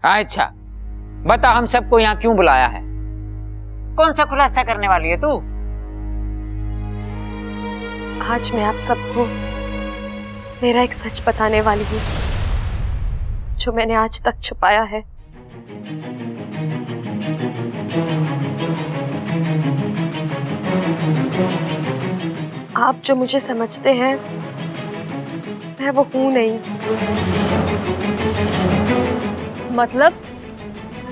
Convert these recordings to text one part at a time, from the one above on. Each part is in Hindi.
अच्छा बता, हम सबको यहाँ क्यों बुलाया है? कौन सा खुलासा करने वाली है तू? आज मैं आप सबको मेरा एक सच बताने वाली हूँ जो मैंने आज तक छुपाया है। आप जो मुझे समझते हैं मैं वो हूं नहीं। मतलब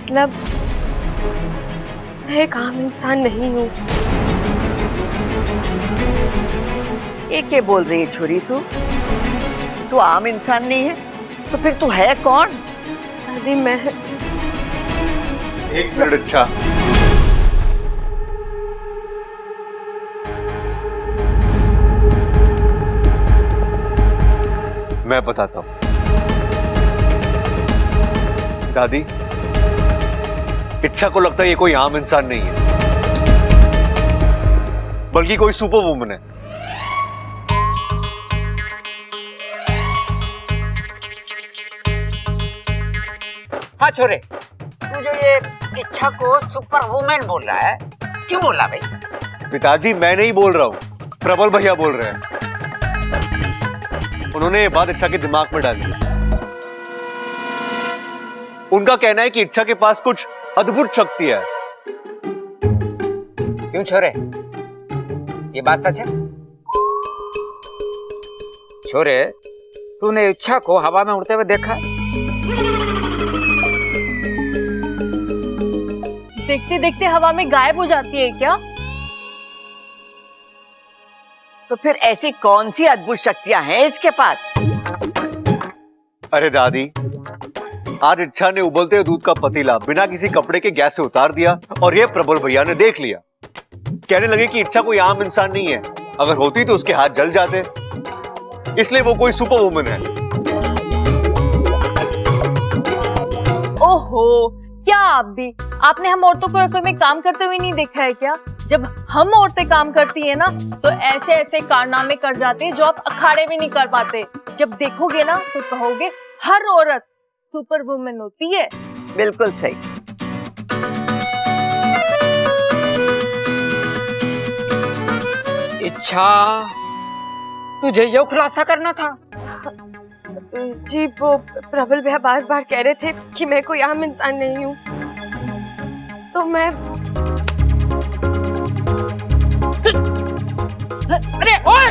मैं एक आम इंसान नहीं हूँ। ये बोल रही है छोरी? तू आम इंसान नहीं है तो फिर तू है कौन? दादी मैं एक मिनट। अच्छा मैं बताता हूं। दादी, इच्छा को लगता है ये कोई आम इंसान नहीं है, बल्कि कोई सुपर वुमन है। हाँ छोरे, तू जो ये इच्छा को सुपर वुमेन बोल रहा है, क्यों बोल रहा भाई? पिताजी मैं नहीं बोल रहा हूं, प्रबल भैया बोल रहे हैं। उन्होंने ये बात इच्छा के दिमाग में डाली। उनका कहना है कि इच्छा के पास कुछ अद्भुत शक्ति है। क्यों छोरे, ये बात सच है? छोरे, तूने इच्छा को हवा में उड़ते हुए देखा है? देखते देखते हवा में गायब हो जाती है क्या? तो फिर ऐसी कौन सी अद्भुत शक्तियां हैं इसके पास? अरे दादी, आज इच्छा ने उबलते हुए दूध का पतीला बिना किसी कपड़े के गैस से उतार दिया और ये प्रबल भैया ने देख लिया। कहने लगे कि इच्छा कोई आम इंसान नहीं है, अगर होती तो उसके हाथ जल जाते, इसलिए वो कोई सुपर वुमन है। ओहो, क्या आप भी? आपने हम औरतों को रसोई में काम करते हुए नहीं देखा है क्या? जब हम औरतें काम करती है ना तो ऐसे ऐसे कारनामे कर जाते हैं जो आप अखाड़े में नहीं कर पाते। जब देखोगे ना तो कहोगे हर औरत सुपर वुमन होती है। बिल्कुल सही। इच्छा, तुझे ये खुलासा करना था? जी वो प्रबल भैया बार बार कह रहे थे कि मैं कोई आम इंसान नहीं हूँ, तो मैं अरे ओए!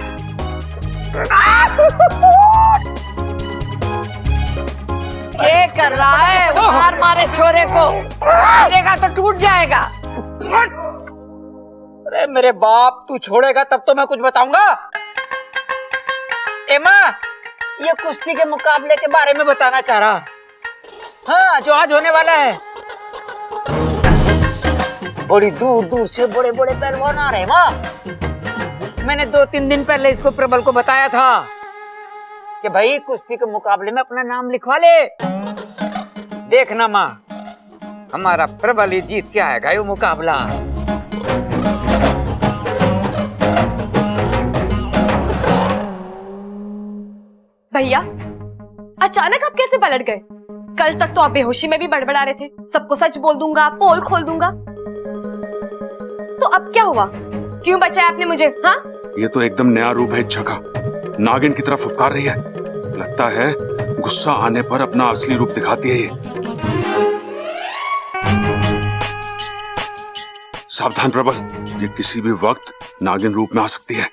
ये कर रहा है? मार मारे छोरे को, गिरेगा तो टूट जाएगा। अरे मेरे बाप, तू छोड़ेगा तब तो मैं कुछ बताऊंगा। एमा, ये कुश्ती के मुकाबले के बारे में बताना चाह रहा। हाँ, जो आज होने वाला है। बड़ी दूर दूर से बड़े बड़े पहलवान आ रहे हैं माँ। मैंने 2-3 दिन पहले इसको प्रबल को बताया था कि भाई कुश्ती के मुकाबले में अपना नाम लिखवा ले। देखना माँ, हमारा प्रबल ही जीत के आएगा ये मुकाबला। भैया अचानक आप कैसे पलट गए? कल तक तो आप बेहोशी में भी बड़बड़ा रहे थे, सबको सच बोल दूंगा, पोल खोल दूंगा। तो अब क्या हुआ? क्यों बचाया आपने मुझे? हाँ, ये तो एकदम नया रूप है इच्छा का। नागिन की तरह फुफकार रही है। लगता है गुस्सा आने पर अपना असली रूप दिखाती है ये। सावधान प्रबल, ये किसी भी वक्त नागिन रूप में आ सकती है।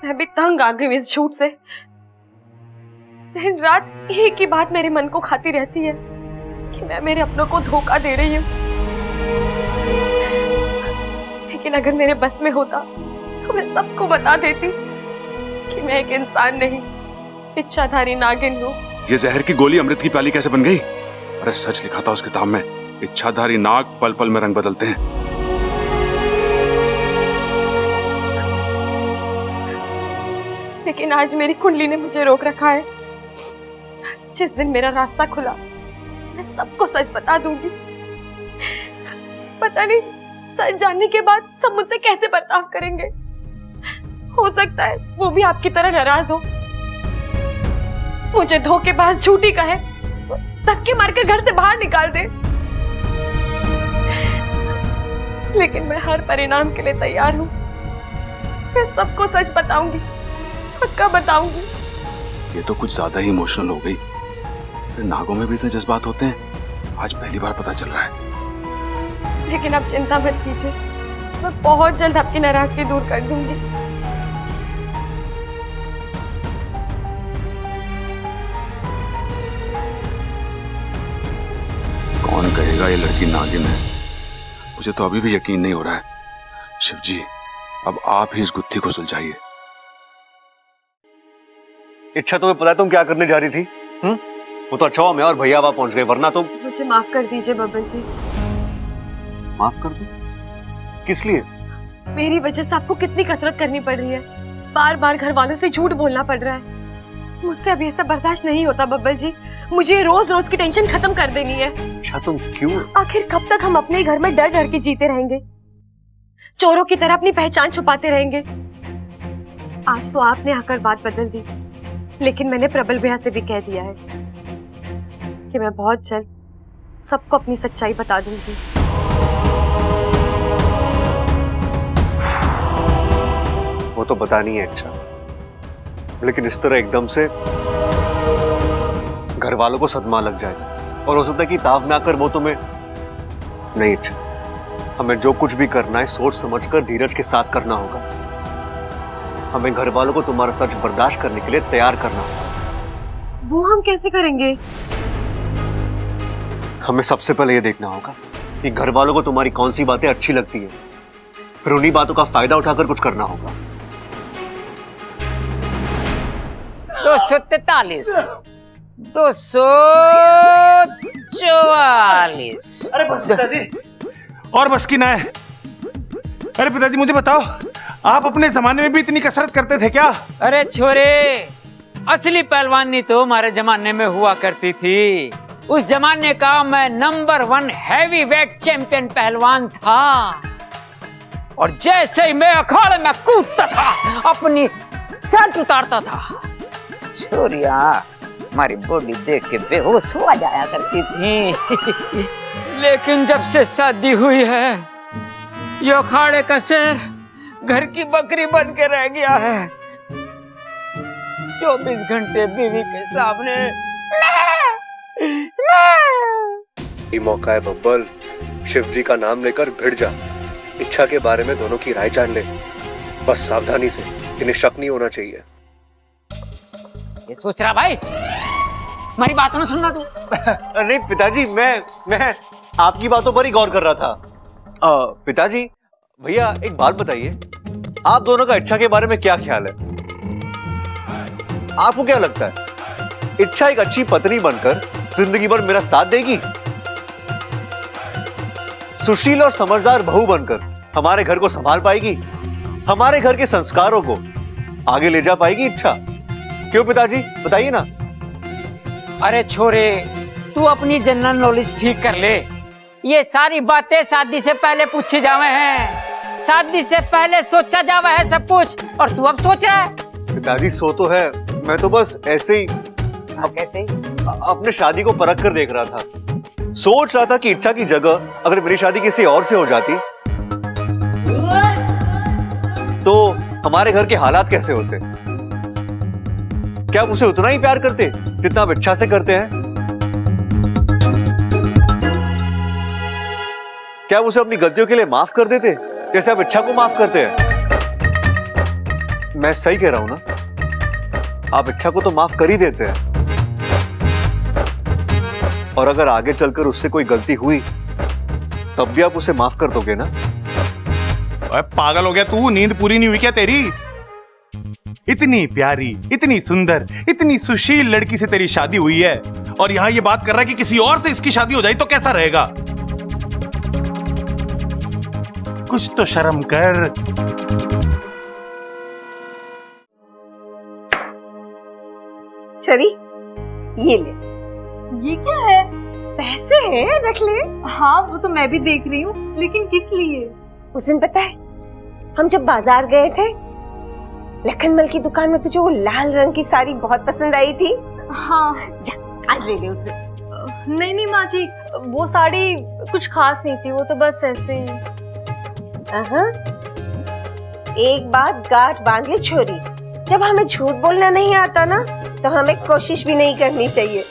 मैं भी तंग आ गई इस झूठ से। दिन रात एक ही बात मेरे मन को खाती रहती है कि मैं मेरे अपनों को धोखा दे रही हूँ। लेकिन अगर मेरे बस में होता तो मैं सबको बता देती कि मैं एक इंसान नहीं, इच्छाधारी नागिन हूँ। ये जहर की गोली अमृत की प्याली कैसे बन गई? अरे सच लिखा था उस किताब में, इच्छाधारी नाग पल पल में रंग बदलते हैं। लेकिन आज मेरी कुंडली ने मुझे रोक रखा है। जिस दिन मेरा रास्ता खुला मैं सबको सच बता दूंगी। पता नहीं सच जानने के बाद सब मुझसे कैसे बर्ताव करेंगे। हो सकता है वो भी आपकी तरह नाराज हो, मुझे धोखेबाज झूठी कहे धक्के मारकर घर से बाहर निकाल दे, लेकिन मैं हर परिणाम के लिए तैयार हूँ। मैं सबको सच बताऊंगी, पक्का बताऊंगी। ये तो कुछ ज्यादा ही इमोशनल हो गई। फिर नागों में भी इतने जज्बात होते हैं, आज पहली बार पता चल रहा है। लेकिन आप चिंता मत कीजिए, मैं बहुत जल्द आपकी नाराजगी दूर कर दूंगी। कौन कहेगा ये लड़की नागिन है? मुझे तो अभी भी यकीन नहीं हो रहा है। शिव जी, अब आप ही इस गुत्थी को सुलझाइए। इच्छा, तुम्हें पता है तुम क्या करने जा रही थी? वो तो अच्छा हुआ मैं और भैया वहां पहुंच गए, वरना तुम। मुझे माफ कर दीजिए बब्बन जी। माफ कर दो? किस लिए? मेरी वजह से आपको कितनी कसरत करनी पड़ रही है, बार बार घर वालों से झूठ बोलना पड़ रहा है। मुझसे अब ये सब बर्दाश्त नहीं होता बब्बल जी। मुझे रोज रोज की टेंशन खत्म कर देनी है। अच्छा, तुम क्यों? आखिर कब तक हम अपने घर में डर डर के जीते रहेंगे, चोरों की तरह अपनी पहचान छुपाते रहेंगे? आज तो आपने आकर बात बदल दी, लेकिन मैंने प्रबल भैया से भी कह दिया है कि मैं बहुत जल्द सबको अपनी सच्चाई बता दूंगी। वो तो बतानी है अच्छा, लेकिन इस तरह एकदम से घर वालों को सदमा लग जाएगा और हो सकता है कि ताव में आकर वो तुम्हें। नहीं अच्छा, हमें जो कुछ भी करना है सोच समझकर धीरज के साथ करना होगा। हमें घर वालों को तुम्हारा सच बर्दाश्त करने के लिए तैयार करना होगा। वो हम कैसे करेंगे? हमें सबसे पहले ये देखना होगा कि घर वालों को तुम्हारी कौन सी बातें अच्छी लगती है, फिर उन्हीं बातों का फायदा उठाकर कुछ करना होगा। 243, 244। अरे बस पिताजी, और बस की ना है। अरे पिताजी मुझे बताओ, आप अपने जमाने में भी इतनी कसरत करते थे क्या? अरे छोरे, असली पहलवानी तो हमारे जमाने में हुआ करती थी। उस जमाने का मैं नंबर 1 हैवी वेट चैंपियन पहलवान था, और जैसे ही मैं अखाड़े में कूदता था अपनी शर्ट उतारता था, छोरिया हमारी बॉडी देख के बेहोश हो जाया करती थी। लेकिन जब से शादी हुई है, ये अखाड़े का शेर घर की बकरी बन के रह गया है। 24 घंटे बीवी के सामने। ये मौका है बब्बल, शिव जी का नाम लेकर भिड़ जा। इच्छा के बारे में दोनों की राय जान ले, बस सावधानी से, इन्हें शक नहीं होना चाहिए। ये सोच रहा भाई, हमारी बात ना सुनना तू। नहीं पिताजी, मैं आपकी बातों पर ही गौर कर रहा था। पिताजी, भैया एक बात बताइए, आप दोनों का इच्छा के बारे में क्या ख्याल है? आपको क्या लगता है, इच्छा एक अच्छी पत्नी बनकर जिंदगी भर मेरा साथ देगी? सुशील और समझदार बहू बनकर हमारे घर को संभाल पाएगी? हमारे घर के संस्कारों को आगे ले जा पाएगी इच्छा? क्यों पिताजी, बताइए ना। अरे छोरे, तू अपनी जनरल नॉलेज ठीक कर ले। ये सारी बातें शादी से पहले पूछी जावे हैं, शादी से पहले सोचा जावा है सब कुछ, और तू अब सोच रहा है? पिताजी सो तो है, मैं तो बस ऐसे ही कैसे ही? अपने शादी को परख कर देख रहा था। सोच रहा था कि इच्छा की जगह अगर मेरी शादी किसी और से हो जाती तो हमारे घर के हालात कैसे होते। क्या आप उसे उतना ही प्यार करते जितना आप इच्छा से करते हैं? क्या आप उसे अपनी गलतियों के लिए माफ कर देते जैसे आप इच्छा को माफ करते हैं? मैं सही कह रहा हूं ना? आप इच्छा को तो माफ कर ही देते हैं, और अगर आगे चलकर उससे कोई गलती हुई तब भी आप उसे माफ कर दोगे ना? अरे पागल हो गया तू, नींद पूरी नहीं हुई क्या तेरी? इतनी प्यारी, इतनी सुंदर, इतनी सुशील लड़की से तेरी शादी हुई है, और यहां ये बात कर रहा है कि किसी और से इसकी शादी हो जाए तो कैसा रहेगा? कुछ तो शर्म कर। चली, ये ले। ये क्या है? पैसे हैं, रख ले। हाँ वो तो मैं भी देख रही हूँ, लेकिन किस लिए? उस दिन पता है, हम जब बाजार गए थे, लखनमल की दुकान में तुझे वो लाल रंग की साड़ी बहुत पसंद आई थी। हाँ जा, आज ले ले उसे। नहीं नहीं माँ जी, वो साड़ी कुछ खास नहीं थी, वो तो बस ऐसे ही। हाँ, एक बात गांठ बांध ले छोरी, जब हमें झूठ बोलना नहीं आता ना तो हमें कोशिश भी नहीं करनी चाहिए।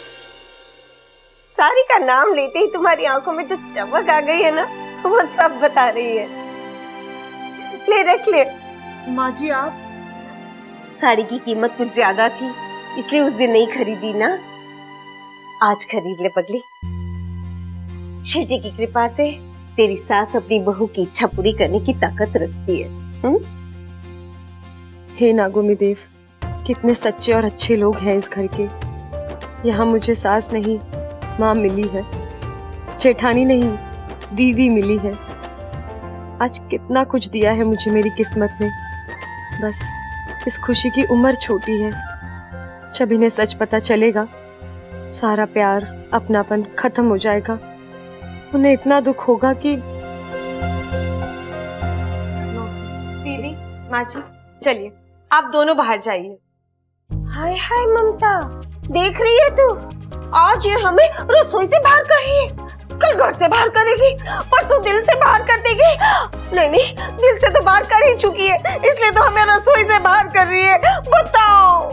सारी का नाम लेते ही तुम्हारी आंखों में जो चमक आ गई है ना, वो सब बता रही है। ले रख ले। माँ जी आप? साड़ी की कीमत कुछ ज्यादा थी, इसलिए उस दिन नहीं खरीदी ना, आज खरीद ले पगली। शिव जी की कृपा से तेरी सास अपनी बहू की इच्छा पूरी करने की ताकत रखती है। हे नागोमी देव, कितने सच्चे और अच्छे लोग हैं इस घर के। यहाँ मुझे सास नहीं माँ मिली है, जेठानी नहीं दीदी मिली है। आज कितना कुछ दिया है मुझे मेरी किस्मत ने। बस इस खुशी की उम्र छोटी है, जब इन्हें सच पता चलेगा सारा प्यार अपनापन खत्म हो जाएगा। उन्हें इतना दुख होगा कि दीदी, माँ जी, चलिए आप दोनों बाहर जाइए। हाय हाय ममता, देख रही है तू, आज ये हमें रसोई से बाहर कर रही है, कल घर से बाहर करेगी, परसों दिल से बाहर कर देगी। नहीं नहीं, दिल से तो बाहर कर ही चुकी है, इसलिए तो हमें रसोई से बाहर कर रही है। बताओ।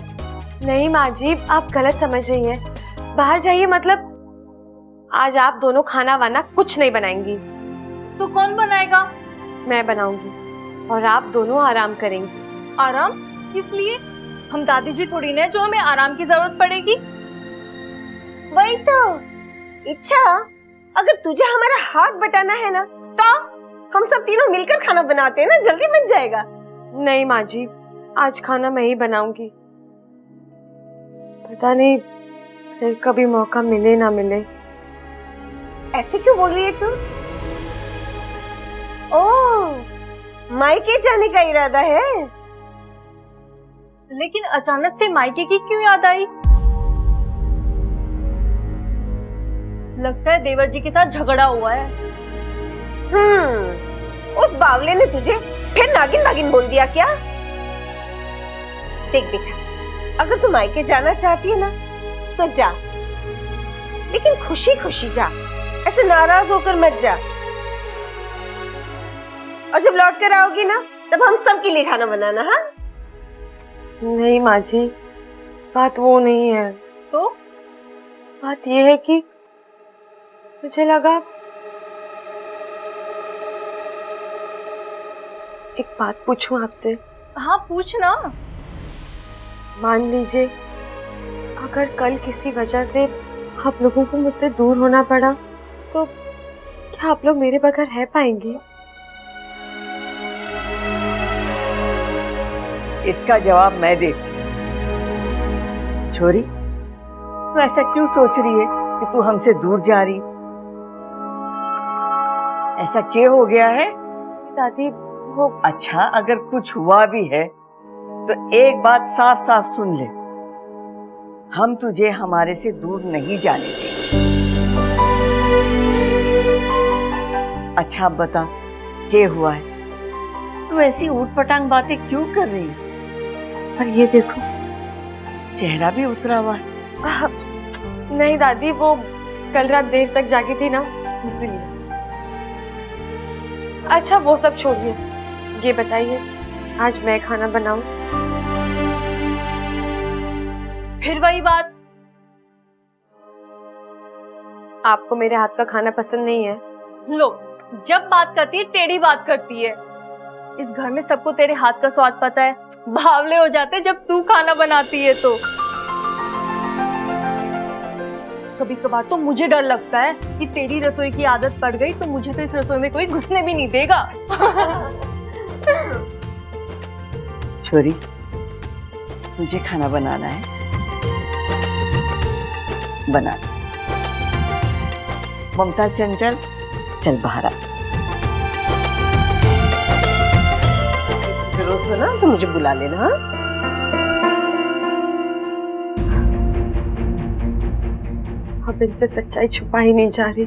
नहीं माँ जी, आप गलत समझ रही हैं। बाहर जाइए मतलब आज आप दोनों खाना वाना कुछ नहीं बनाएंगी। तो कौन बनाएगा? मैं बनाऊंगी और आप दोनों आराम करेंगी। आराम किस लिए? हम दादी जी थोड़ी ना है जो हमें आराम की जरूरत पड़ेगी। वही तो इच्छा, अगर तुझे हमारा हाथ बटाना है ना तो हम सब तीनों मिलकर खाना बनाते हैं ना, जल्दी बन जाएगा। नहीं माँ जी, आज खाना मैं ही बनाऊंगी। पता नहीं फिर कभी मौका मिले ना मिले। ऐसे क्यों बोल रही है तू? ओह, मायके जाने का इरादा है? लेकिन अचानक से मायके की क्यों याद आई? लगता है देवर जी के साथ झगड़ा हुआ है। उस बावले ने तुझे फिर नागिन नागिन बोल दिया क्या? देख बेटा, अगर तू मायके जाना चाहती है ना तो जा, लेकिन खुशी खुशी जा, ऐसे नाराज होकर मत जा। और जब लौट कर आओगी ना तब हम सब के लिए खाना बनाना। हाँ? नहीं माँ जी, बात वो नहीं है। तो बात ये है कि मुझे लगा एक बात पूछूं आपसे। हाँ पूछना। मान लीजिए अगर कल किसी वजह से आप लोगों को मुझसे दूर होना पड़ा तो क्या आप लोग मेरे बगैर रह पाएंगे? इसका जवाब मैं देती हूँ। छोरी, तू ऐसा क्यों सोच रही है कि तू हमसे दूर जा रही? ऐसा क्या हो गया है? दादी वो अच्छा, अगर कुछ हुआ भी है तो एक बात साफ साफ सुन ले, हम तुझे हमारे से दूर नहीं जाने देंगे। अच्छा अब बता, क्या हुआ है? तू ऐसी ऊटपटांग बातें क्यों कर रही है? पर ये देखो, चेहरा भी उतरा हुआ है। नहीं दादी, वो कल रात देर तक जागी थी ना, इसीलिए। अच्छा वो सब छोड़िए, ये बताइए आज मैं खाना बनाऊं? फिर वही बात। आपको मेरे हाथ का खाना पसंद नहीं है? लो, जब बात करती है टेढ़ी बात करती है। इस घर में सबको तेरे हाथ का स्वाद पता है, बावले हो जाते जब तू खाना बनाती है तो। कभी कभार तो मुझे डर लगता है कि तेरी रसोई की आदत पड़ गई तो मुझे तो इस रसोई में कोई घुसने भी नहीं देगा। छोरी, तुझे खाना बनाना है? बना। ममता चंचल, चल बाहर आ। जरूरत हो ना तो मुझे बुला लेना। हाँ? अब इनसे सच्चाई छुपा ही नहीं जा रही,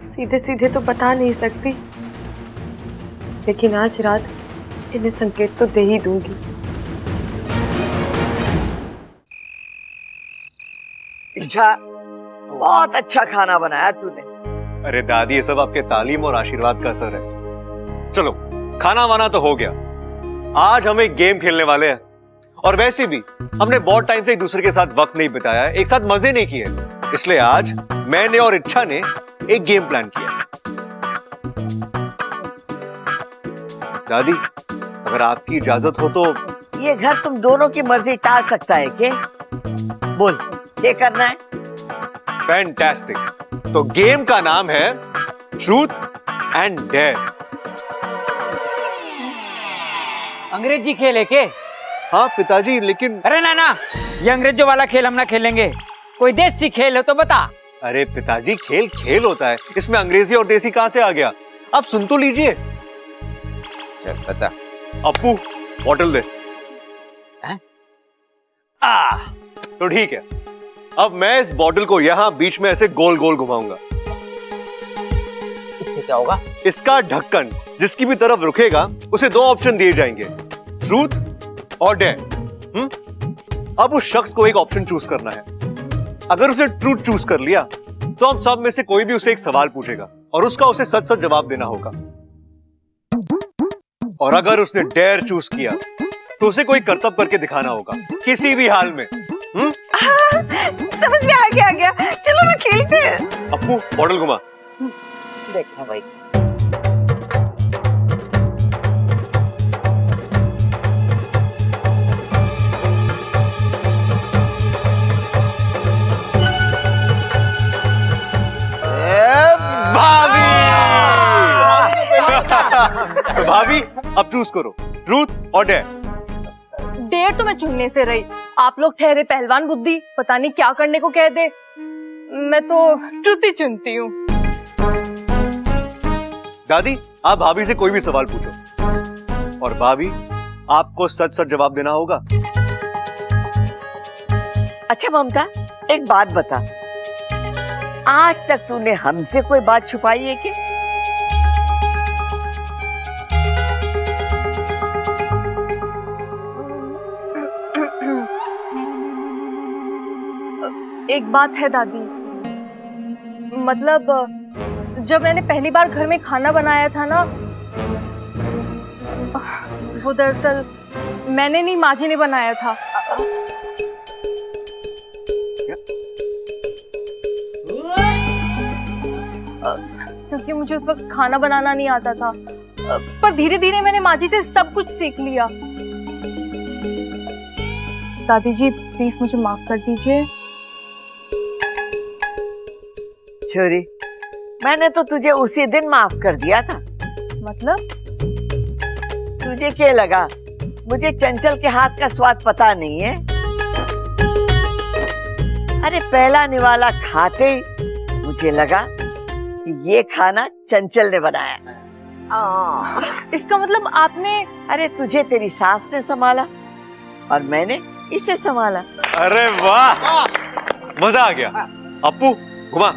सीधे सीधे तो बता नहीं सकती, लेकिन आज रात इन्हें संकेत तो दे ही दूंगी। इच्छा, बहुत अच्छा खाना बनाया तूने। अरे दादी, ये सब आपके तालीम और आशीर्वाद का असर है। चलो, खाना वाना तो हो गया, आज हम एक गेम खेलने वाले हैं। और वैसे भी हमने बहुत टाइम से एक दूसरे के साथ वक्त नहीं बिताया है, एक साथ मजे नहीं किए, इसलिए आज मैंने और इच्छा ने एक गेम प्लान किया। दादी, अगर आपकी इजाजत हो तो। ये घर तुम दोनों की मर्जी टाल सकता है क्या? बोल, क्या करना है? फैंटास्टिक। तो गेम का नाम है ट्रूथ एंड डेयर। अंग्रेजी खेल है के? हाँ पिताजी, लेकिन अरे ना ना, ये अंग्रेजों वाला खेल हम ना खेलेंगे, कोई देसी खेल हो तो बता। अरे पिताजी, खेल खेल होता है, इसमें अंग्रेजी और देसी कहां से आ गया? आप सुन तो लीजिए। चल बता। अप्पू, बॉटल दे। हैं? तो ठीक है, अब मैं इस बॉटल को यहाँ बीच में ऐसे गोल गोल घुमाऊंगा। इससे क्या होगा? इसका ढक्कन जिसकी भी तरफ रुकेगा उसे दो ऑप्शन दिए जाएंगे, ट्रूथ और डेयर। अब उस शख्स को एक ऑप्शन चूज करना है। अगर उसने ट्रूथ चूज कर लिया तो हम सब में से कोई भी उसे एक सवाल पूछेगा और उसका उसे सच सच जवाब देना होगा। और अगर उसने डेयर चूज किया तो उसे कोई करतब करके दिखाना होगा, किसी भी हाल में। समझ में आ गया। चलो ना खेलते हैं। अप्पू, बॉटल घुमा। देखना भाई। तो भाभी, अब चूज करो, ट्रूथ और डेयर। डेयर तो मैं चुनने से रही, आप लोग ठहरे पहलवान बुद्धि, पता नहीं क्या करने को कह दे। मैं तो ट्रूथ ही चुनती हूँ। दादी, आप भाभी से कोई भी सवाल पूछो और भाभी आपको सच सच जवाब देना होगा। अच्छा ममता, एक बात बता, आज तक तूने हमसे कोई बात छुपाई है क्या? एक बात है दादी, मतलब जब मैंने पहली बार घर में खाना बनाया था ना, वो दरअसल मैंने नहीं, माँ जी ने बनाया था। क्योंकि मुझे उस वक्त खाना बनाना नहीं आता था, पर धीरे धीरे मैंने माँ जी से सब कुछ सीख लिया। दादी जी प्लीज मुझे माफ कर दीजिए। छोरी, मैंने तो तुझे उसी दिन माफ कर दिया था। मतलब? तुझे क्या लगा मुझे चंचल के हाथ का स्वाद पता नहीं है? अरे पहला निवाला खाते ही मुझे लगा कि ये खाना चंचल ने बनाया। इसका मतलब आपने? अरे तुझे तेरी सास ने संभाला और मैंने इसे संभाला। अरे वाह, मजा आ गया। अप्पू, घुमा।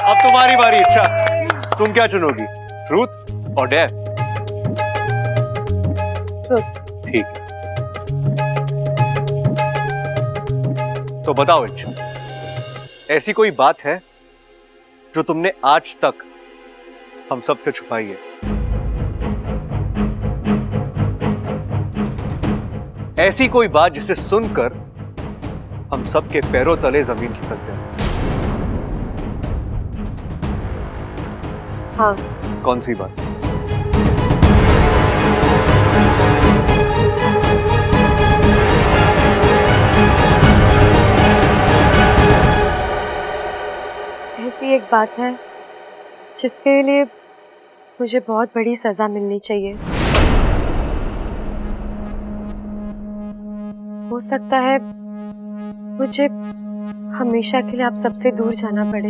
अब तुम्हारी बारी। इच्छा, तुम क्या चुनोगी, ट्रूथ और डेयर? ट्रूथ। ठीक है, तो बताओ इच्छा, ऐसी कोई बात है जो तुमने आज तक हम सबसे छुपाई है? ऐसी कोई बात जिसे सुनकर हम सबके पैरों तले जमीन खिसक जाए? हाँ। कौन सी बात? ऐसी एक बात है जिसके लिए मुझे बहुत बड़ी सजा मिलनी चाहिए। हो सकता है मुझे हमेशा के लिए आप सबसे दूर जाना पड़े।